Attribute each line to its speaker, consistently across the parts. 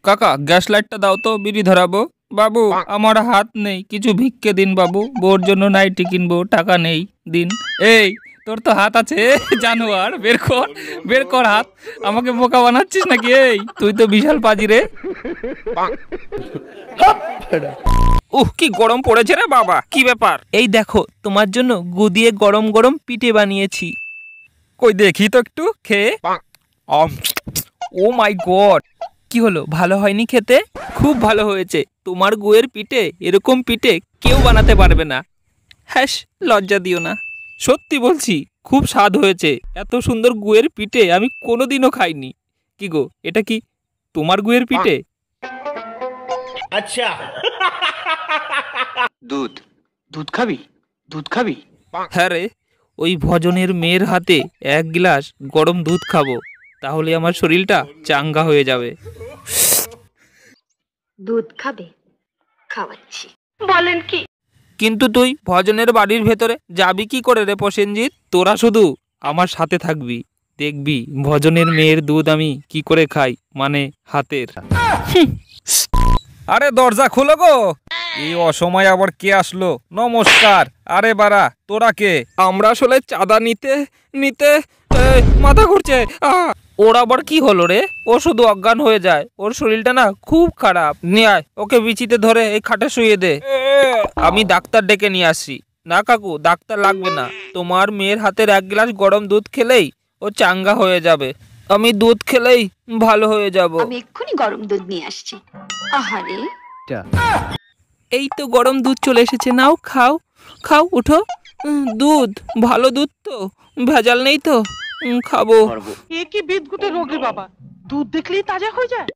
Speaker 1: কাকা গ্যাস লাইটটা দাও তো, বিড়ি ধরাবো। বাবু আমার হাত নেই, কিছু ভিক্ষে দিন বাবু, বউর জন্য নাইটি কিনবো, টাকা নেই, দিন। এই তোর তো হাত আছে জানোয়ার, বের কর হাত। আমাকে বোকা বানাচ্ছিস নাকি? এই তুই তো বিশাল পাজি রে। কি গরম পড়েছে রে বাবা, কি ব্যাপার?
Speaker 2: এই দেখো তোমার জন্য গুদিয়ে গরম গরম পিঠে বানিয়েছি।
Speaker 1: কই দেখি তো একটু খেয়ে। ও মাই গড,
Speaker 2: কি হলো, ভালো হয়নি খেতে? খুব ভালো হয়েছে। তোমার গুয়ের পিঠে এরকম পিঠে কেউ বানাতে পারবে না। হ্যাঁ, লজ্জা দিও না। সত্যি বলছি, খুব স্বাদ হয়েছে। এত সুন্দর গুয়ের পিঠে আমি কোনোদিনও খাইনি। কি গো, এটা কি তোমার গুয়ের পিঠে?
Speaker 3: আচ্ছা।
Speaker 4: দুধ খাবি?
Speaker 2: হ্যাঁ রে, ওই ভজনের মেয়ের হাতে 1 গ্লাস গরম দুধ খাবো, তাহলে আমার শরীরটা চাঙ্গা হয়ে যাবে।
Speaker 5: দুধ খাবে? খাওয়াচ্ছি। বলেন কি?
Speaker 2: কিন্তু তুই ভজনের বাড়ির ভেতরে যাবি কি করে রে প্রসেনজিৎ? তোরা শুধু আমার সাথে থাকবি, দেখবি ভজনের মেয়ের দুধ আমি কি করে খাই, মানে হাতের।
Speaker 1: আরে দরজা খোলো গো, এই অসময় আবার কে আসলো? নমস্কার। আরে বাড়া, তোরা কে?
Speaker 2: আমরা আসলে চাঁদা নিতে নিতে মাথা ঘুরছে। ওর আবার কি হলো রে? ও শুধু অজ্ঞান হয়ে যায়, ওর শরীরটা না খুব খারাপ। নিয়ে আয় ওকে, বিচিতে ধরে এই খাটে শুয়ে দে, আমি ডাক্তার ডেকে নিয়ে আসি। না কাকু, ডাক্তার লাগবে না, তোমার মেয়ের হাতের 1 গ্লাস গরম দুধ খেলেই ও চাঙ্গা হয়ে যাবে। আমি দুধ খেলেই ভালো হয়ে যাব।
Speaker 5: আমি এক্ষুনি গরম দুধ নিয়ে আসছি। আহারে,
Speaker 2: এই তো গরম দুধ চলে এসেছে, নাও খাও খাও, উঠো। দুধ, ভালো দুধ তো, ভেজাল নেই তো, খাবো।
Speaker 3: এ কি বিদঘুটে রোগ রে বাবা, দুধ দেখলেই তাজা হয়ে যায়।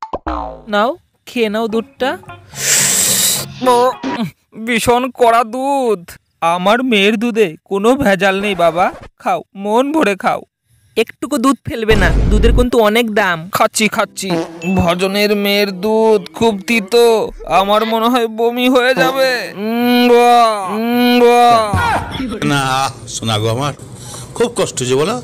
Speaker 2: নাও, খেয়ে নাও দুধটা।
Speaker 1: ভীষণ কড়া দুধ।
Speaker 2: আমার মেয়ের দুধে কোনো ভেজাল নেই বাবা, খাও, মন ভরে খাও। একটুকু দুধ ফেলবে না, দুধের কিন্তু অনেক দাম।
Speaker 1: খাচ্ছি। ভজনের মেয়ের দুধ খুব তিতো, আমার মনে হয় বমি হয়ে যাবে।
Speaker 6: না শোনা গো, আমার খুব কষ্ট যে বলো।